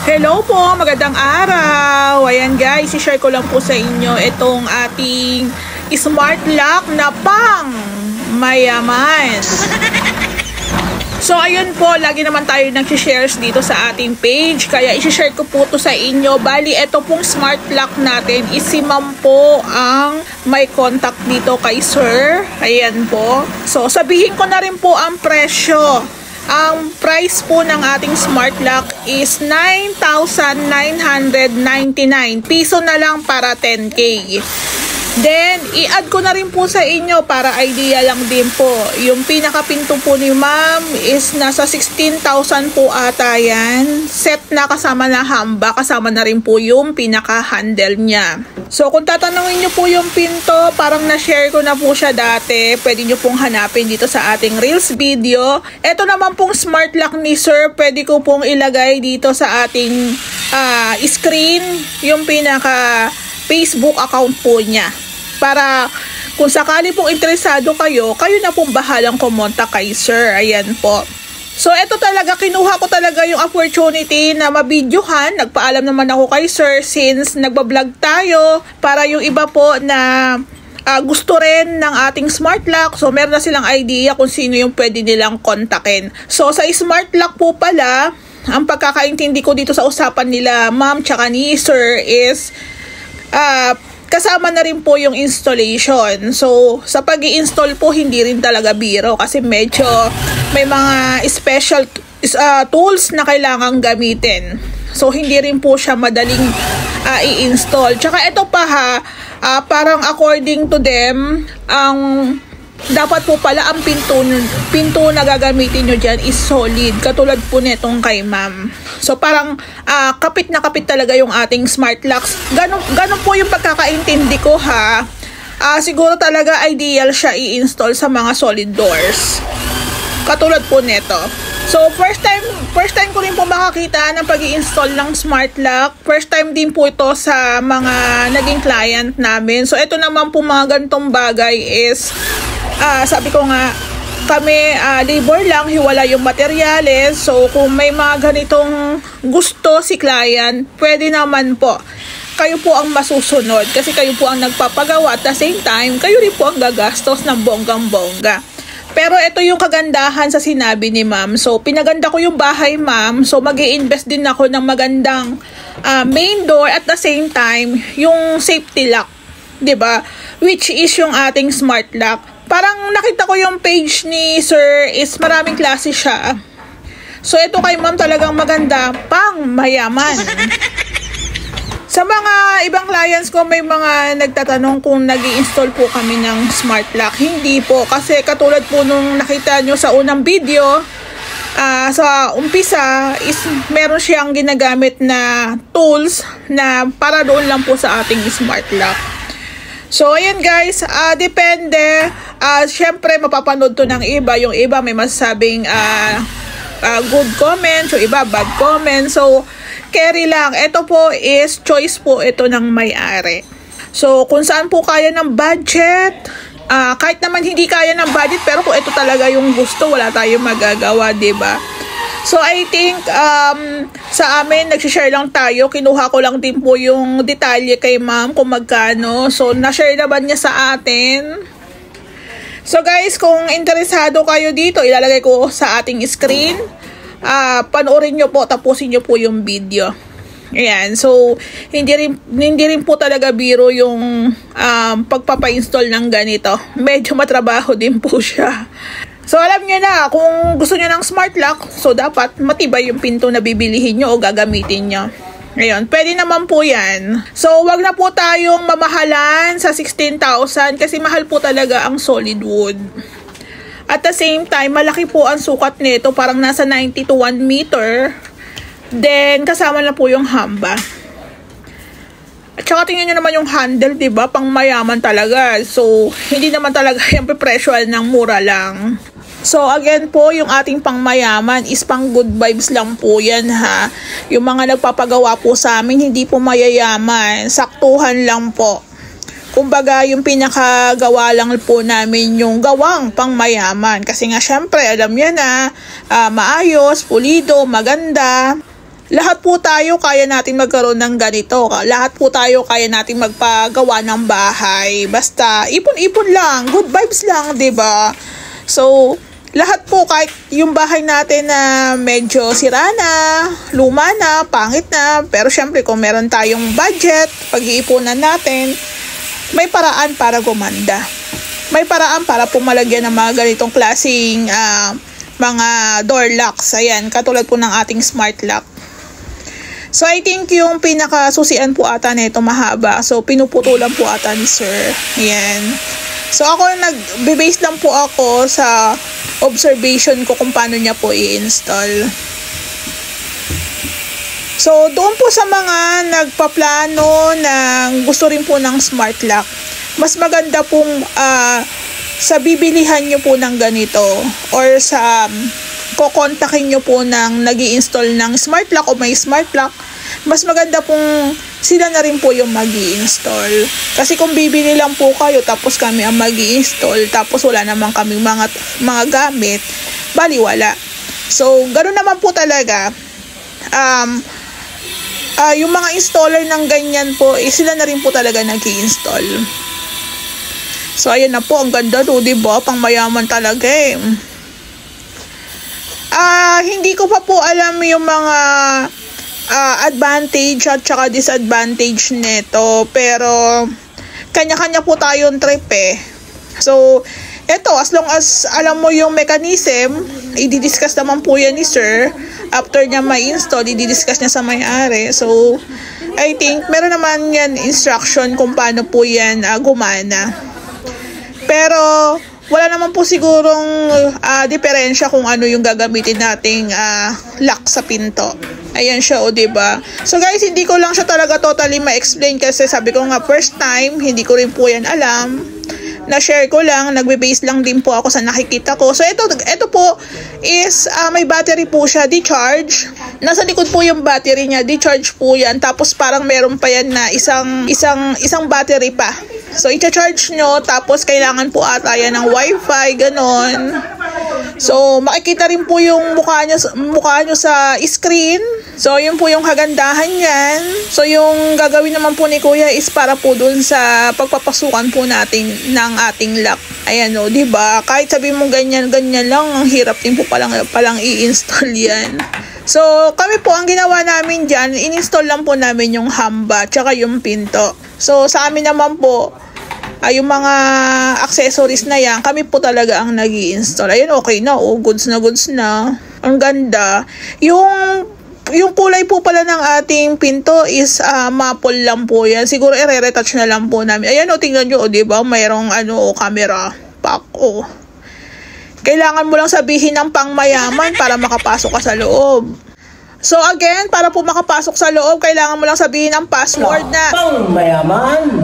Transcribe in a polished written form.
Hello po, magandang araw. Ayan guys, i-share ko lang po sa inyo itong ating smart lock na pang mayaman. So ayun po, lagi naman tayo nag-shares dito sa ating page. Kaya i-share ko po to sa inyo. Bali, ito pong smart lock natin, si ma'am po ang may contact dito kay sir. Ayan po. So sabihin ko na rin po ang presyo. Ang price po ng ating smart lock is 9,999 piso na lang para 10K. Then, i-add ko na rin po sa inyo para idea lang din po. Yung pinakapinto po ni ma'am is nasa 16,000 po ata yan. Set na kasama na hamba, kasama na rin po yung pinaka-handle niya. So, kung tatanungin nyo po yung pinto, parang na-share ko na po siya dati. Pwede nyo pong hanapin dito sa ating Reels video. Ito naman pong smart lock ni sir, pwede ko pong ilagay dito sa ating screen yung pinaka-Facebook account po niya. Para kung sakali pong interesado kayo, kayo na pong bahalang kumonta kay sir. Ayan po. So, ito talaga, kinuha ko talaga yung opportunity na mabidyohan. Nagpaalam naman ako kay sir since nagbablog tayo para yung iba po na gusto rin ng ating smart lock. So, meron na silang idea kung sino yung pwede nilang kontakin. So, sa smart lock po pala, ang pagkakaintindi ko dito sa usapan nila ma'am tsaka ni sir is kasama na rin po yung installation. So, sa pag-i-install po, hindi rin talaga biro kasi medyo may mga special tools na kailangang gamitin. So, hindi rin po siya madaling i-install. Tsaka ito pa parang according to them, ang dapat po pala ang pinto na gagamitin nyo dyan is solid. Katulad po netong kay ma'am. So parang kapit na kapit talaga yung ating smart locks. Ganun po yung pagkakaintindi ko siguro talaga ideal siya i-install sa mga solid doors. Katulad po neto. So first time ko rin po makakita ng pag-i-install ng smart lock. First time din po ito sa mga naging client namin. So ito naman po mga ganitong bagay is sabi ko nga, kami labor lang, hiwala yung materyales. So kung may mga ganitong gusto si client, pwede naman po. Kayo po ang masusunod kasi kayo po ang nagpapagawa at the same time, kayo rin po ang gagastos ng bonggang-bongga. Pero ito yung kagandahan sa sinabi ni ma'am. So pinaganda ko yung bahay ma'am. So mag-i-invest din ako ng magandang main door at the same time, yung safety lock. 'Di ba? Which is yung ating smart lock. Parang nakita ko yung page ni sir is maraming klase siya. So ito kay ma'am talagang maganda, pang mayaman. Sa mga ibang clients ko, may mga nagtatanong kung nag-i-install po kami ng smart lock. Hindi po, kasi katulad po nung nakita nyo sa unang video, sa umpisa is meron siyang ginagamit na tools na para doon lang po sa ating smart lock. So, ayan guys, depende. Syempre, mapapanood to ng iba. Yung iba may masasabing good comments, yung iba bad comments. So, carry lang. Ito po is choice po ito ng may-ari. So, kung saan po kaya ng budget, kahit naman hindi kaya ng budget, pero kung ito talaga yung gusto, wala tayong magagawa, diba? So, I think, sa amin, nagsishare lang tayo. Kinuha ko lang din po yung detalye kay ma'am kung magkano. So, na-share naman niya sa atin. So, guys, kung interesado kayo dito, ilalagay ko sa ating screen. Panoorin nyo po, tapusin nyo po yung video. Ayan. So, hindi rin po talaga biro yung pagpapa-install ng ganito. Medyo matrabaho din po siya. So, alam nyo na, kung gusto nyo ng smart lock, so dapat matibay yung pinto na bibilihin nyo o gagamitin nyo. Ngayon, pwede naman po yan. So, wag na po tayong mamahalan sa 16,000 kasi mahal po talaga ang solid wood. At the same time, malaki po ang sukat nito, parang nasa 90 to 1 meter. Then, kasama na po yung hamba. At saka tingnan nyo naman yung handle, diba? Pang mayaman talaga. So, hindi naman talaga yung presyoal ng mura lang. So, again po, yung ating pangmayaman is pang good vibes lang po yan, ha. Yung mga nagpapagawa po sa amin, hindi po mayayaman. Saktuhan lang po. Kumbaga, yung pinakagawa lang po namin yung gawang pangmayaman. Kasi nga, syempre, alam yan na, maayos, pulido, maganda. lahat po tayo kaya natin magkaroon ng ganito. Lahat po tayo kaya natin magpagawa ng bahay. Basta ipon-ipon lang, good vibes lang, 'di ba? So, lahat po, kahit yung bahay natin na medyo sira na, luma na, pangit na, pero syempre kung meron tayong budget, pag-iipunan natin, may paraan para gumanda. May paraan para pumalagyan ng mga ganitong klaseng mga door locks. Ayan, katulad po ng ating smart lock. So, I think yung pinakasusian po ata nito mahaba. So, pinuputulan po ata ni sir. Ayan. So, ako nag-base lang po ako sa observation ko kung paano niya po i-install. So, doon po sa mga nagpaplano ng gusto rin po ng smart lock, mas maganda pong sa bibilihan nyo po ng ganito or sa kukontakin nyo po ng nag-i-install ng smart lock o may smart lock, mas maganda pong sila na rin po yung mag-i-install. Kasi kung bibili lang po kayo tapos kami ang mag-i-install tapos wala naman kaming mga gamit, baliwala. So, ganoon naman po talaga. Yung mga installer ng ganyan po, sila na rin po talaga nag-i-install. So, ayan na po. Ang ganda do, diba? Pang mayaman talaga eh. Hindi ko pa po alam yung mga advantage at saka disadvantage nito, pero kanya-kanya po tayong trip eh. So, eto, as long as alam mo yung mechanism, i-discuss naman po yan ni sir. After niya ma-install, i-discuss niya sa may-ari. So, I think meron naman yan instruction kung paano po yan gumana. Pero wala naman po sigurong diferensya kung ano yung gagamitin nating lock sa pinto. Ayan siya, o diba? So guys, hindi ko lang siya talaga totally ma-explain kasi sabi ko nga first time, hindi ko rin po yan alam. Na-share ko lang, nagbe-base lang din po ako sa nakikita ko. So ito po is may battery po siya, di-charge. Nasa likod po yung battery niya, di-charge po yan. Tapos parang meron pa yan na isang battery pa. So i-charge nyo, tapos kailangan po ata yan ng wifi, ganon. So makikita rin po yung mukha nyo sa screen. So yun po yung kagandahan yan. So yung gagawin naman po ni kuya is para po dun sa pagpapasukan po natin ng ating lock. Ayan o, diba? Kahit sabi mo ganyan lang, ang hirap din po palang i-install yan. So kami po, ang ginawa namin dyan, in-install lang po namin yung hamba tsaka yung pinto. So sa amin naman po, yung mga accessories na yan, kami po talaga ang nag-i-install. Ayun, okay na. Oh, goods na. Ang ganda. Yung kulay po pala ng ating pinto is maple lang po yan. Siguro i-retouch na lang po namin. Ayan, tingnan nyo, diba? Mayroong camera pack. Kailangan mo lang sabihin ng pangmayaman para makapasok ka sa loob. So again, para po makapasok sa loob, kailangan mo lang sabihin ang password na pangmayaman.